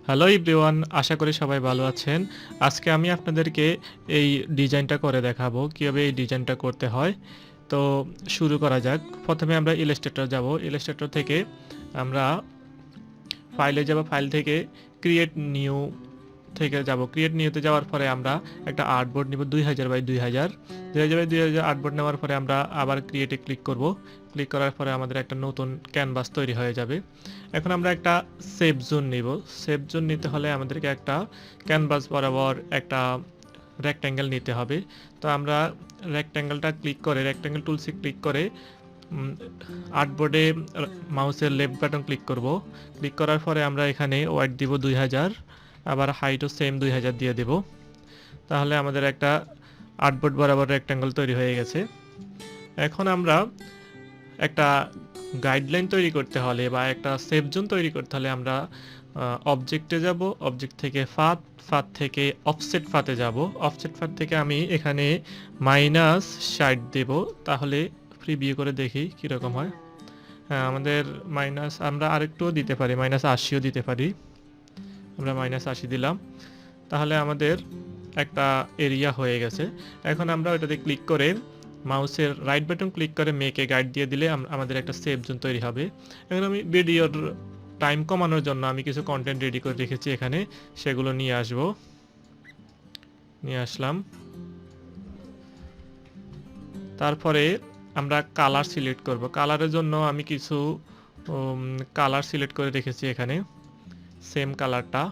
Hello everyone, আশা করি সবাই ভালো আছেন। আজকে আমি আপনাদেরকে এই ডিজাইনটা করে দেখাবো, কিভাবে এই ডিজাইনটা করতে হয়। তো শুরু করা যাক। প্রথমে আমরা ইলাস্ট্রেটর যাব। ইলাস্ট্রেটর থেকে আমরা ফাইলে যাব, ফাইল থেকে ক্রিয়েট নিউ থেকে যাব। ক্রিয়েট নিউতে যাওয়ার পরে আমরা একটা আর্টবোর্ড নিব 2000 বাই 2000 বাই 2000 আর্টবোর্ড নেওয়ার পরে আমরা আবার ক্রিয়েটে ক্লিক করব। ক্লিক করার পরে আমাদের একটা নতুন ক্যানভাস তৈরি হয়ে যাবে। এখন আমরা একটা সেভ জোন নিব। সেভ জোন নিতে হলে আমাদেরকে একটা ক্যানভাস বরাবর একটা রেক্ট্যাঙ্গেল নিতে হবে। তো আমরা রেক্ট্যাঙ্গেলটা ক্লিক করে রেক্ট্যাঙ্গেল টুলসে ক্লিক করে আর্টবোর্ডে মাউসের লেফট বাটন ক্লিক করব। ক্লিক করার পরে আমরা এখানে ওয়াইড দিব 2000, আবার হাইটও সেম 2000 দিয়ে দেব। তাহলে আমাদের একটা আর্টবোর্ড বরাবর রেক্ট্যাঙ্গেল তৈরি হয়ে গেছে। এখন আমরা একটা গাইডলাইন তৈরি করতে হলে বা একটা সেভ জোন তৈরি করতে হলে আমরা অবজেক্টে যাব। অবজেক্ট থেকে ফাঁদ, ফাঁদ থেকে অফসেট ফাঁদে যাব। অফসেট ফাঁদ থেকে আমি এখানে -60 দেব। তাহলে প্রিভিউ করে দেখি কীরকম হয়। হ্যাঁ, আমাদের মাইনাস আমরা আরেকটুও দিতে পারি, -80ও দিতে পারি। আমরা -80 দিলাম। তাহলে আমাদের একটা এরিয়া হয়ে গেছে। এখন আমরা ওইটাতে ক্লিক করে মাউসের রাইট বাটন ক্লিক করে মেকে গাইড দিয়ে দিলে আমাদের একটা সেভ জোন তৈরি হবে। এখন আমি ভিডিওর টাইম কমানোর জন্য আমি কিছু কন্টেন্ট রেডি করে রেখেছি এখানে, সেগুলো নিয়ে আসলাম। তারপরে আমরা কালার সিলেক্ট করব। কালারের জন্য আমি কিছু কালার সিলেক্ট করে রেখেছি এখানে, সেম কালারটা।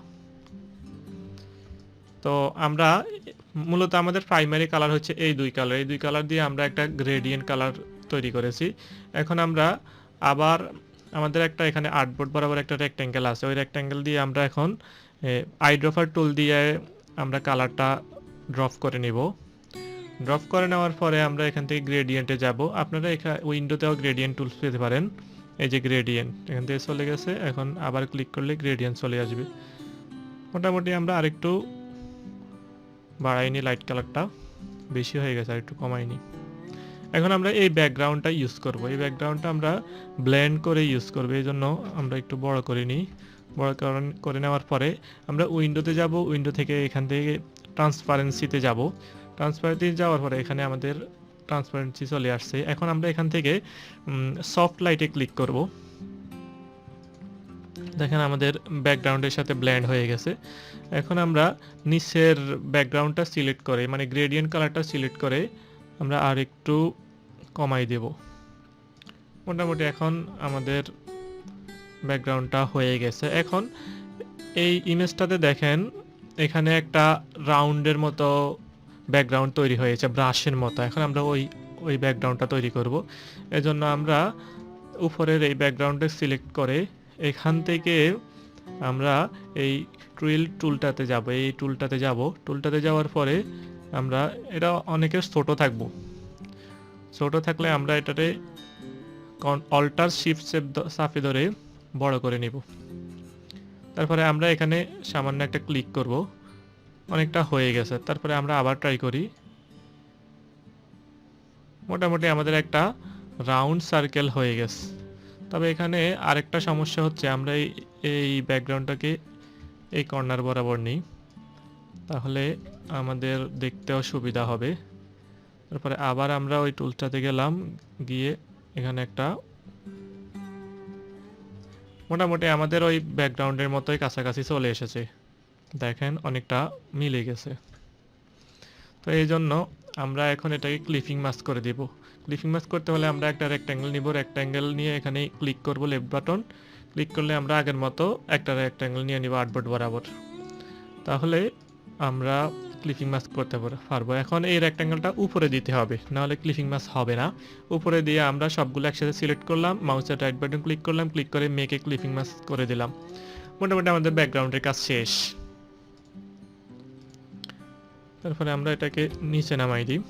তো আমরা মূলত আমাদের প্রাইমারি কালার হচ্ছে এই দুই কালার দিয়ে আমরা একটা গ্রেডিয়েন্ট কালার তৈরি করেছি। এখন আমরা আবার আমাদের একটা এখানে আর্টবোর্ড বরাবর একটা রেক্ট্যাঙ্গেল আছে, ওই রেক্ট্যাঙ্গেল দিয়ে আমরা এখন আইড্রপার টুল দিয়ে আমরা কালারটা ড্রপ করে নিব। ড্রপ করে নেওয়ার পরে আমরা এখান থেকে গ্রেডিয়েন্টে যাব। আপনারা এখানে উইন্ডোতেও গ্রেডিয়েন্ট টুলস পেতে পারেন। এই যে গ্রেডিয়েন্ট এখান থেকে চলে গেছে, এখন আবার ক্লিক করলে গ্রেডিয়েন্ট চলে আসবে। মোটামুটি আমরা আরেকটু বাড়াইনি, লাইট কালারটা বেশি হয়ে গেছে, আর একটু কমাইনি। এখন আমরা এই ব্যাকগ্রাউন্ডটা ইউজ করব। এই ব্যাকগ্রাউন্ডটা আমরা ব্লেন্ড করে ইউজ করব, এই জন্য আমরা একটু বড় করে নিই। বড় করে নেওয়ার পরে আমরা উইন্ডোতে যাব। উইন্ডো থেকে এখান থেকে ট্রান্সপারেন্সিতে যাব। ট্রান্সপারেন্সি যাওয়ার পরে এখানে আমাদের ট্রান্সপারেন্সি চলে আসছে। এখন আমরা এখান থেকে সফট লাইটে ক্লিক করব। দেখেন আমাদের ব্যাকগ্রাউন্ডের সাথে ব্লেন্ড হয়ে গেছে। এখন আমরা নিচের ব্যাকগ্রাউন্ডটা সিলেক্ট করে, মানে গ্রেডিয়েন্ট কালারটা সিলেক্ট করে আমরা আর একটু কমাই দেব। মোটামুটি এখন আমাদের ব্যাকগ্রাউন্ডটা হয়ে গেছে। এখন এই ইমেজটাতে দেখেন এখানে একটা রাউন্ডের মতো ব্যাকগ্রাউন্ড তৈরি হয়েছে, ব্রাশের মতো। এখন আমরা ওই ব্যাকগ্রাউন্ডটা তৈরি করব। এজন্য আমরা উপরের এই ব্যাকগ্রাউন্ডে সিলেক্ট করে এখান থেকে আমরা এই টুলটাতে যাব। এই টুলটাতে যাওয়ার পরে আমরা এটা অনেকের ছোট থাকবো। ছোট থাকলে আমরা এটাতে অল্টার শিফট চাপে ধরে বড় করে নিব। তারপরে আমরা এখানে সামান্য একটা ক্লিক করব। অনেকটা হয়ে গেছে। তারপরে আমরা আবার ট্রাই করি। মোটামুটি আমাদের একটা রাউন্ড সার্কেল হয়ে গেছে। তবে এখানে আরেকটা সমস্যা হচ্ছে, আমরা এই ব্যাকগ্রাউন্ডটাকে এই কর্নার বরাবর নিই, তাহলে আমাদের দেখতেও সুবিধা হবে। তারপরে আবার আমরা ওই টুলটাতে গেলাম, গিয়ে এখানে একটা মোটামুটি আমাদের ওই ব্যাকগ্রাউন্ডের মতোই কাছাকাছি চলে এসেছে। দেখেন অনেকটা মিলে গেছে। তো এই জন্য আমরা এখন এটাকে ক্লিপিং মাস্ক করে দিব। ক্লিপিং মাস্ক করতে হলে আমরা একটা রেক্ট্যাঙ্গেল নিব। রেক্ট্যাঙ্গেল নিয়ে এখানে ক্লিক করব, লেফট বাটন ক্লিক করলে আমরা আগের মতো একটা রেক্ট্যাঙ্গেল নিয়ে নিব আর্টবোর্ড বরাবর। তাহলে আমরা ক্লিপিং মাস্ক করতে পারবো। এখন এই রেক্ট্যাঙ্গেলটা উপরে দিতে হবে, নাহলে ক্লিপিং মাস্ক হবে না। উপরে দিয়ে আমরা সবগুলো একসাথে সিলেক্ট করলাম, মাউসের রাইট বাটন ক্লিক করলাম, ক্লিক করে মেকে ক্লিপিং মাস্ক করে দিলাম। মোটামুটি আমাদের ব্যাকগ্রাউন্ডের কাজ শেষ। তারপরে আমরা এটাকে নিচে নামাই দিই।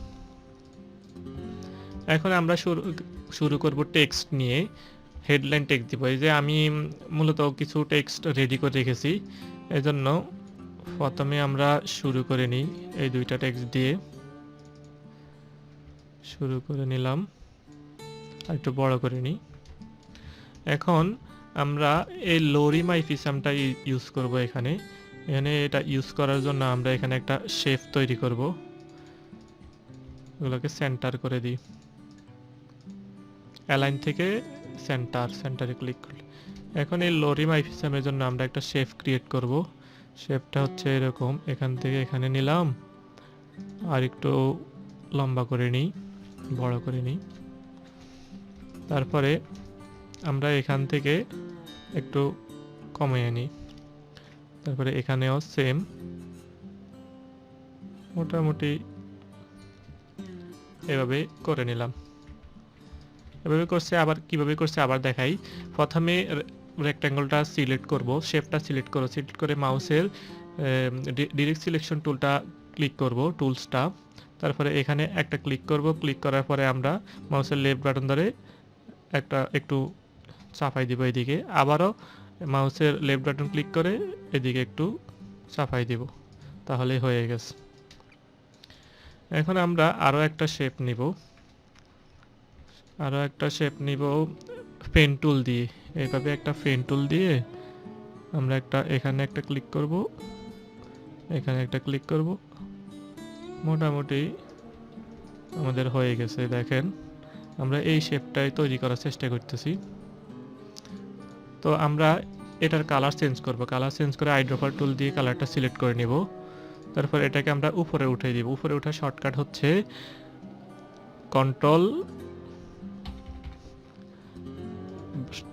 এখন আমরা শুরু করব টেক্সট নিয়ে। হেডলাইন টেক্সট দিব। এই যে আমি মূলত কিছু টেক্সট রেডি করে রেখেছি, এজন্য প্রথমে আমরা শুরু করে নিই। এই দুইটা টেক্সট দিয়ে শুরু করে নিলাম, আর একটু বড় করে নিই। এখন আমরা এই লোরিমাইফিসামটা ইউজ করব এখানে। এখানে এটা ইউজ করার জন্য আমরা এখানে একটা শেপ তৈরি করব। এগুলোকে সেন্টার করে দিই। অ্যালাইন থেকে সেন্টারে ক্লিক করলে এখন এই লোরিমাইফিসামের জন্য আমরা একটা শেপ ক্রিয়েট করব। শেপটা হচ্ছে এরকম, এখান থেকে এখানে নিলাম, আর একটু লম্বা করে নিই, বড় করে নিই। তারপরে আমরা এখান থেকে একটু কমিয়ে নিই। তারপরে এখানেও সেম, মোটামুটি এভাবে করে নিলাম। এভাবে করছে, আবার কিভাবে করছে আবার দেখাই। প্রথমে রেক্ট্যাঙ্গলটা সিলেক্ট করব, শেপটা সিলেক্ট করব, সিলেক্ট করে মাউসের ডিরেক্ট সিলেকশন টুলটা ক্লিক করব, টুলসটা। তারপরে এখানে একটা ক্লিক করব, ক্লিক করার পরে আমরা মাউসের লেফট বাটন ধরে একটু চাপাই দিব এদিকে, আবারও মাউসের লেফট বাটন ক্লিক করে এদিকে একটু চাপাই দিব, তাহলে হয়ে গেছে। এখন আমরা আরও একটা শেপ নিব, পেন টুল দিয়ে। এইভাবে একটা পেন টুল দিয়ে আমরা এখানে একটা ক্লিক করব, এখানে একটা ক্লিক করব, মোটামুটি আমাদের হয়ে গেছে। দেখেন আমরা এই শেপটাই তৈরি করার চেষ্টা করতেছি। তো আমরা এটার কালার চেঞ্জ করব, কালার চেঞ্জ করে আইড্রপার টুল দিয়ে কালারটা সিলেক্ট করে নিব। তারপর এটাকে আমরা উপরে উঠিয়ে দিব। উপরে ওঠার শর্টকাট হচ্ছে কন্ট্রোল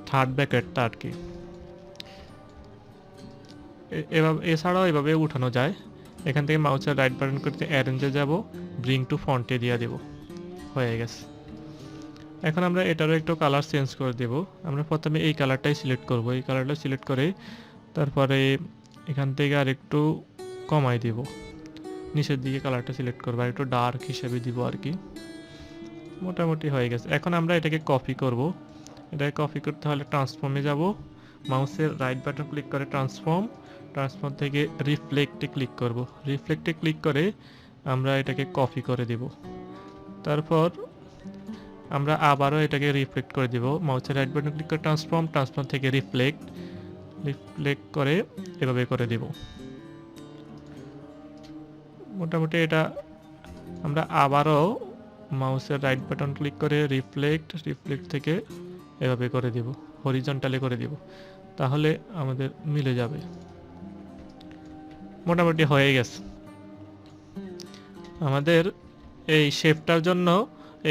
থার্ড ব্র্যাকেটটা আর কি। এছাড়াও এভাবে উঠানো যায়। এখান থেকে মাউসের রাইট বাটন করতে অ্যারেঞ্জে যাব, ব্রিং টু ফন্টে দিয়ে দেব, হয়ে গেছে। এখন আমরা এটারও একটু কালার চেঞ্জ করে দেব। আমরা প্রথমে এই কালারটাই সিলেক্ট করব, এই কালারটা সিলেক্ট করে তারপরে এখান থেকে আর একটু কমাই দিব, নিচের দিকে কালারটা সিলেক্ট করবো, আর একটু ডার্ক হিসেবে দিব আর কি। মোটামুটি হয়ে গেছে। এখন আমরা এটাকে কপি করব। এটাকে কপি করতে হলে ট্রান্সফর্মে যাব, মাউসের রাইট বাটন ক্লিক করে ট্রান্সফর্ম থেকে রিফ্লেক্টে ক্লিক করব। রিফ্লেক্টে ক্লিক করে আমরা এটাকে কপি করে দেব। তারপর আমরা আবারও এটাকে রিফ্লেক্ট করে দেব, মাউসের রাইট বাটন ক্লিক করে ট্রান্সফর্ম থেকে রিফ্লেক্ট করে এভাবে করে দেব। মোটামুটি এটা আমরা আবারও মাউসের রাইট বাটন ক্লিক করে রিফ্লেক্ট থেকে এভাবে করে দেব, হরিজন্টালি করে দেব, তাহলে আমাদের মিলে যাবে। মোটামুটি হয়ে গেছে আমাদের এই শেপটার জন্য,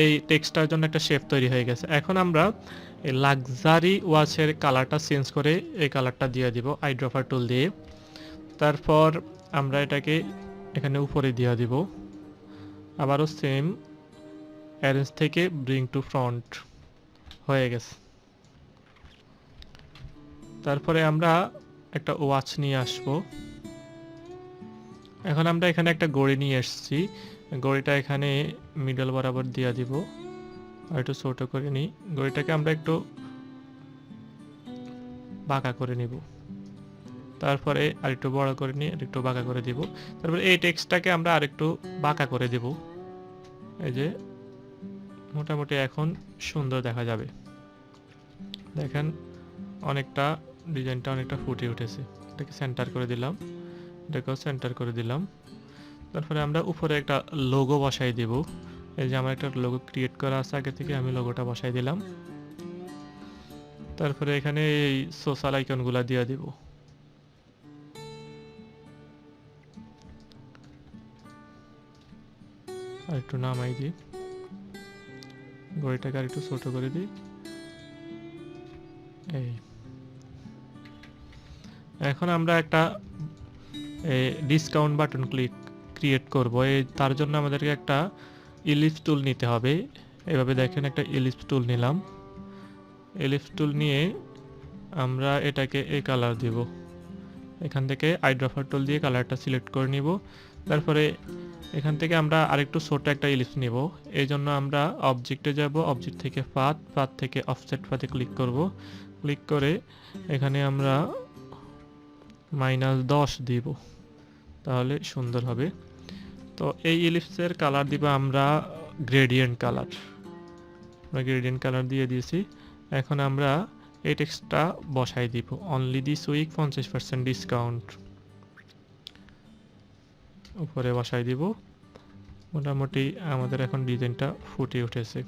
এই টেক্সটার জন্য একটা শেপ তৈরি হয়ে গেছে। এখন আমরা এই লাক্সারি ওয়াচের কালারটা চেঞ্জ করে এই কালারটা দিয়ে দিব আইড্রপার টুল দিয়ে। তারপর আমরা এটাকে এখানে উপরে দিয়ে দিব, আবারও সেম অ্যারেঞ্জ থেকে ব্রিং টু ফ্রন্ট, হয়ে গেছে। তারপরে আমরা একটা ওয়াচ নিয়ে আসব। এখন আমরা এখানে একটা ঘড়ি নিয়ে এসেছি, ঘড়িটা এখানে মিডল বরাবর দিয়ে দিব, আর একটু ছোট করে নিই। ঘড়িটাকে আমরা একটু বাঁকা করে নিব, তারপরে আরেকটু বড় করে নিয়ে আরেকটু বাঁকা করে দিব। তারপরে এই টেক্সটটাকে আমরা আরেকটু বাঁকা করে দেব। এই যে মোটামুটি এখন সুন্দর দেখা যাবে। দেখেন অনেকটা ডিজাইনটা অনেকটা ফুটে উঠেছে। এটাকে সেন্টার করে দিলাম, এটাকেও সেন্টার করে দিলাম। তারপরে আমরা উপরে একটা লোগো বসাই দেব। এই যে আমার একটা লোগো ক্রিয়েট করা আছে আগে থেকে, আমি লোগোটা বসাই দিলাম। তারপরে এখানে এই সোশ্যাল আইকনগুলো দিয়ে দিব। আর একটু নামাই দিই, ঘড়িটাকে আর একটু ছোট করে দিই। এই এখন আমরা একটা ডিসকাউন্ট বাটন ক্রিয়েট করব। তার জন্য আমাদেরকে একটা ইলিপস টুল নিতে হবে। এভাবে দেখেন একটা ইলিপস টুল নিলাম। ইলিপস টুল নিয়ে আমরা এটাকে এই কালার দিব। এখান থেকে আইড্রপার টুল দিয়ে কালারটা সিলেক্ট করে নিব। তারপরে এখান থেকে আমরা আরেকটু ছোট একটা ইলিপস নিব। এই জন্য আমরা অবজেক্টে যাব, অবজেক্ট থেকে পাথ থেকে অফসেট পাথে ক্লিক করব। ক্লিক করে এখানে আমরা -10 দিব, তাহলে সুন্দর হবে। তো এই ইলিপসের কালার দিব আমরা গ্রেডিয়েন্ট কালার দিয়ে দিয়েছি। এখন আমরা এই টেক্সটটা বসাই দিব, অনলি দিস উইক 50% ডিসকাউন্ট উপরে বসাই দিব। মোটামুটি আমাদের এখন ডিজাইনটা ফুটে উঠেছে।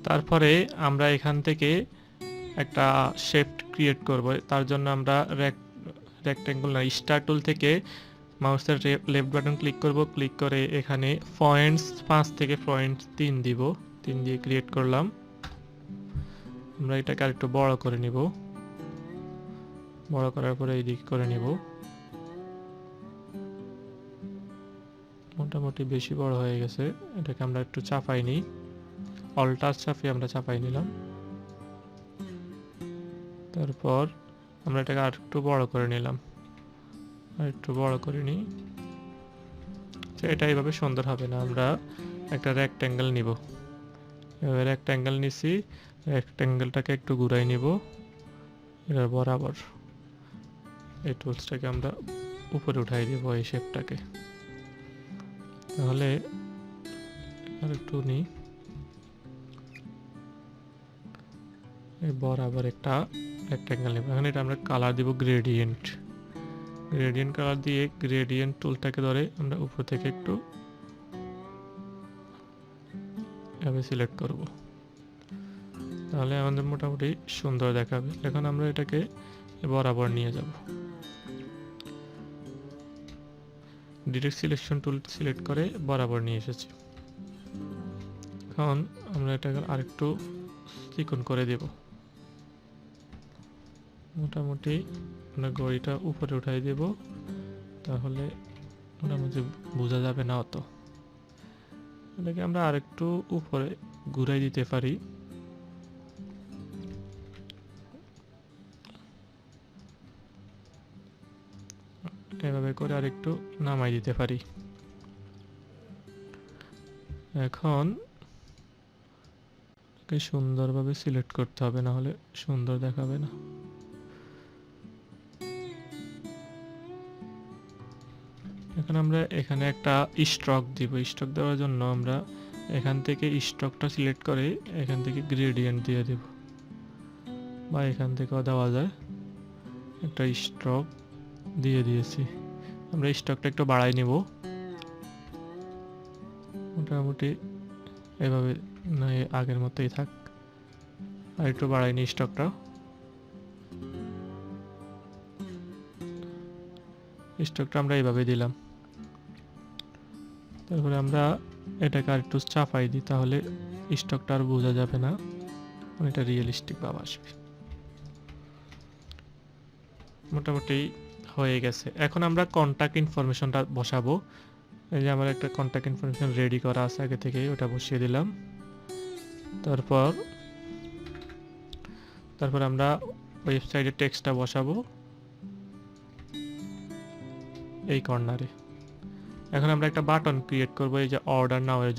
তারপরে আমরা এখান থেকে একটা শেপ ক্রিয়েট করব। তার জন্য আমরা রেক্ট্যাঙ্গল না, স্টার টুল থেকে মাউসের লেফট বাটন ক্লিক করব, ক্লিক করে এখানে পয়েন্টস 5 থেকে পয়েন্ট 3 দিব, 3 দিয়ে ক্রিয়েট করলাম। আমরা এটাকে আরেকটু বড় করে নিব, বড় করার পরে এইদিকে করে নিব। মোটামুটি বেশি বড় হয়ে গেছে, এটাকে আমরা একটু চাপাই নিই, অল্টার চাপিয়ে আমরা চাপাই নিলাম। তারপর আমরা এটাকে আর একটু বড় করে নিলাম, আর একটু বড় করে নিই। এটা এইভাবে সুন্দর হবে না, আমরা একটা রেক্ট্যাঙ্গেল নিব। এভাবে রেক্ট্যাঙ্গেল নিছি, রেক্ট্যাঙ্গেলটাকে একটু ঘুরাই নিব এটার বরাবর। এই টুলসটাকে আমরা উপরে উঠাই দিব এই শেপটাকে। তাহলে আর একটু নিই, এই বরাবর একটা রেক্ট্যাঙ্গেল নেব। এখন এটা আমরা কালার দিব গ্রেডিয়েন্ট, গ্রেডিয়েন্ট কালার দিয়ে গ্রেডিয়েন্ট টুলটাকে ধরে আমরা উপর থেকে একটু এভাবে সিলেক্ট করব, তাহলে আমাদের মোটামুটি সুন্দর দেখাবে। এখন আমরা এটাকে বরাবর নিয়ে যাব, ডিরেক্ট সিলেকশন টুল সিলেক্ট করে বরাবর নিয়ে এসেছি। এখন আমরা এটাকে আরেকটু চিকন করে দেব, মোটামুটি আমরা গড়িটা উপরে উঠাই দেব, তাহলে মোটামুটি বোঝা যাবে না অত। এটাকে আমরা আরেকটু উপরে ঘুরাই দিতে পারি, এভাবে করে আরেকটু নামাই দিতে পারি। এখন সুন্দরভাবে সিলেক্ট করতে হবে, না হলে সুন্দর দেখাবে না। এখন আমরা এখানে একটা স্ট্রোক দিব, স্ট্রোক দেওয়ার জন্য আমরা এখান থেকে স্ট্রোকটা সিলেক্ট করে এখান থেকে গ্রেডিয়েন্ট দিয়ে দেব, বা এখান থেকেও দেওয়া যায়। একটা স্ট্রোক দিয়ে দিয়েছি, আমরা স্ট্রোকটা একটু বাড়াই নিব, মোটামুটি এভাবে না, আগের মতোই থাক, আর একটু বাড়াই নি স্ট্রোকটা। স্ট্রোকটা আমরা এইভাবে দিলাম। তারপরে আমরা এটাকে আর একটু চাপাই দিই, তাহলে স্ট্রোকটা আর বোঝা যাবে না, এটা রিয়েলিস্টিক ভাব আসবে। মোটামুটি হয়ে গেছে। এখন আমরা কন্টাক্ট ইনফরমেশনটা বসাবো। এই যে আমার একটা কন্টাক্ট ইনফরমেশন রেডি করা আছে আগে থেকেই, ওটা বসিয়ে দিলাম। তারপর আমরা ওয়েবসাইটের টেক্সটটা বসাবো এই কর্নারে। এখন আমরা একটা বাটন ক্রিয়েট করব, এই যে অর্ডার নাও এর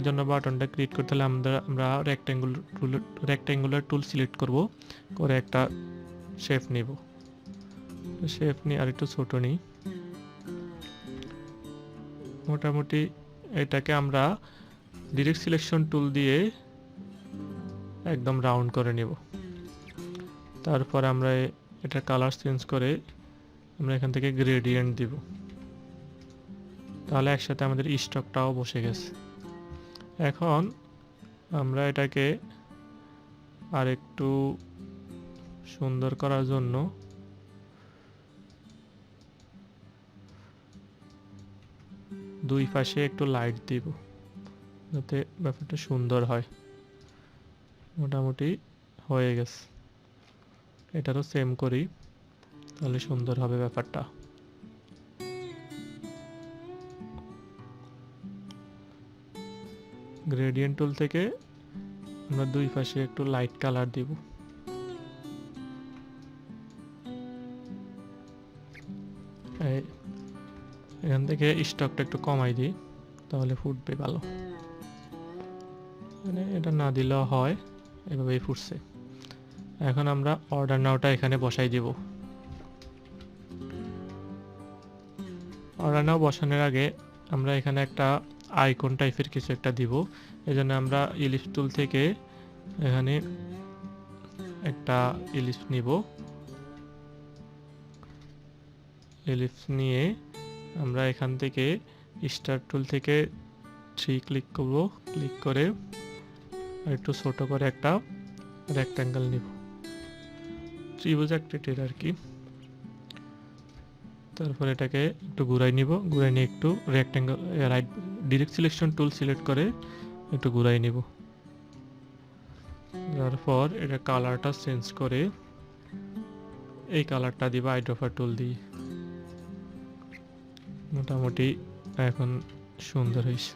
জন্য বাটনটা ক্রিয়েট করতে হলে আমরা রেক্ট্যাঙ্গুলার টুল সিলেক্ট করব, করে একটা শেপ নিব, শেপ নিয়ে আর একটু ছোট নিই। মোটামুটি এটাকে আমরা ডিরেক্ট সিলেকশন টুল দিয়ে একদম রাউন্ড করে নিব। তারপর আমরা এটা কালার চেঞ্জ করে আমরা এখান থেকে গ্রেডিয়েন্ট দিব, তাহলে একসাথে আমাদের স্টকটাও বসে গেছে। এখন আমরা এটাকে আর একটু সুন্দর করার জন্য দুই পাশে একটু লাইট দিব, যাতে ব্যাপারটা সুন্দর হয়। মোটামুটি হয়ে গেছে, এটারও সেম করি, তাহলে সুন্দর হবে ব্যাপারটা। গ্রেডিয়েন্ট টুল থেকে আমরা দুই পাশে একটু লাইট কালার দিব। এখান থেকে স্টকটা একটু কমাই দিই, তাহলে ফুটবে ভালো। মানে এটা না দিলেও হয়, এভাবেই ফুটছে। এখন আমরা অর্ডার নাওটা এখানে বসাই দিব। অর্ডার নাও বসানোর আগে আমরা এখানে একটা আইকন টাইপের কিছু একটা দিব। এজন্য আমরা ইলিপস টুল থেকে এখানে একটা ইলিপস নিব। ইলিপস নিয়ে আমরা এখান থেকে স্টার টুল থেকে 3 ক্লিক করব। ক্লিক করে একটু ছোট করে একটা রেক্ট্যাঙ্গেল নিব, ত্রিভুজ আকৃতির আর কি। তারপর এটাকে একটু ঘুরাই নিব, ঘুরাই নিয়ে একটু rectangle right direct selection tool select করে একটু ঘুরাই নিব। তারপর এটা কালারটা চেঞ্জ করে এই কালারটা দিব আইড্রপার টুল দিয়ে। মোটামুটি এখন সুন্দর হয়েছে।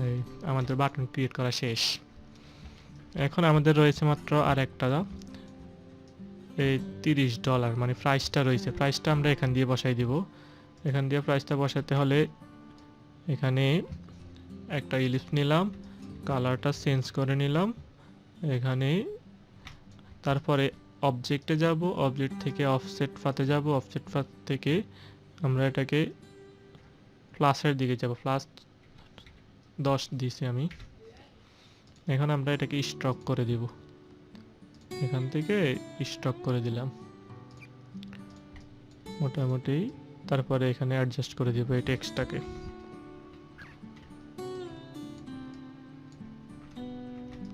এই আমাদের বাটন ক্রিয়েট করা শেষ। এখন আমাদের রয়েছে মাত্র আর একটা এই $30, মানে প্রাইসটা রয়েছে, প্রাইসটা আমরা এখান দিয়ে বসাই দিব। এখান দিয়ে প্রাইসটা বসাতে হলে এখানে একটা ইলিপস নিলাম, কালারটা চেঞ্জ করে নিলাম এখানে। তারপরে অবজেক্টে যাব, অবজেক্ট থেকে অফসেট পাতে যাব, অফসেট পাত থেকে আমরা এটাকে প্লাসের দিকে যাব, প্লাস 10 দিছি আমি। এখন আমরা এটাকে স্ট্রক করে দিব, এখান থেকে স্ট্রক করে দিলাম মোটামুটি। তারপরে এখানে অ্যাডজাস্ট করে দিব এই টেক্সটটাকে।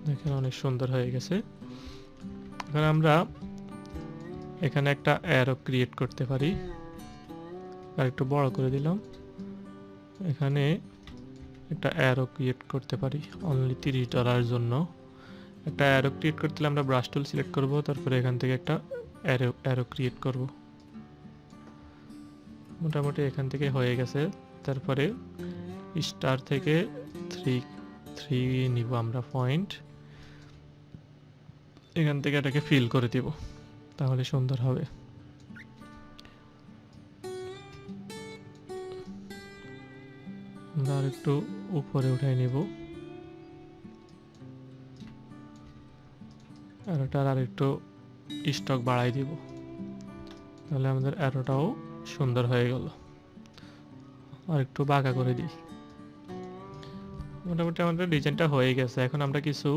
দেখেন অনেক সুন্দর হয়ে গেছে। এখন আমরা এখানে একটা অ্যারো ক্রিয়েট করতে পারি, আর একটু বড় করে দিলাম। এখানে একটা অ্যারো ক্রিয়েট করতে পারি অনলি $30 জন্য। একটা অ্যারো ক্রিয়েট করতে হলে আমরা ব্রাশ টুল সিলেক্ট করব, তারপরে এখান থেকে একটা অ্যারো ক্রিয়েট করব। মোটামুটি এখান থেকে হয়ে গেছে। তারপরে স্টার থেকে 3 নিব আমরা পয়েন্ট, এখান থেকে এটাকে ফিল করে দিব, তাহলে সুন্দর হবে। আমরা আর একটু উপরে উঠাই নিব, অ্যারোটার আর একটু স্টক বাড়াই দিব, তাহলে আমাদের অ্যারোটাও সুন্দর হয়ে গেল। আর একটু বাঁকা করে দিই। মোটামুটি আমাদের ডিজাইনটা হয়ে গেছে। এখন আমরা কিছু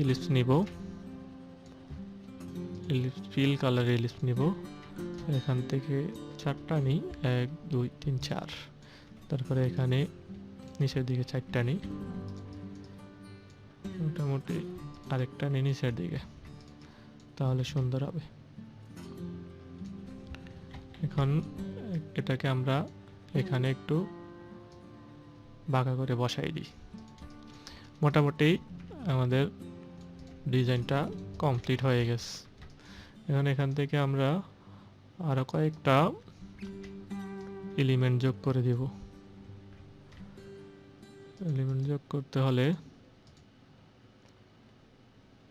ইলিপস নিব, ইলিপস ফিল কালার ইলিপস নিব। এখান থেকে 4টা নিই, 1 2 3 4। তারপরে এখানে নিচের দিকে 4টা নিই, মোটামুটি আরেকটা নিই নিচের দিকে, তাহলে সুন্দর হবে। এখন এটাকে আমরা এখানে একটু বাঁকা করে বসাই দিই। মোটামুটি আমাদের ডিজাইনটা কমপ্লিট হয়ে গেছে। এখন এখান থেকে আমরা আরো কয়েকটা এলিমেন্ট যোগ করে দেব। এলিমেন্ট যোগ করতে হলে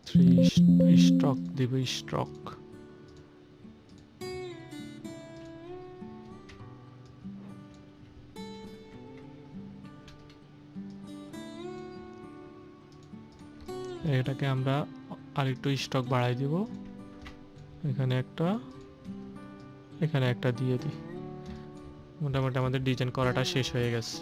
3 স্ট্রক দেব, স্ট্রক। এটাকে আমরা আরেকটু স্টক বাড়াই দিব, এখানে একটা, এখানে একটা দিয়ে দিই। মোটামুটি আমাদের ডিজাইন করাটা শেষ হয়ে গেছে।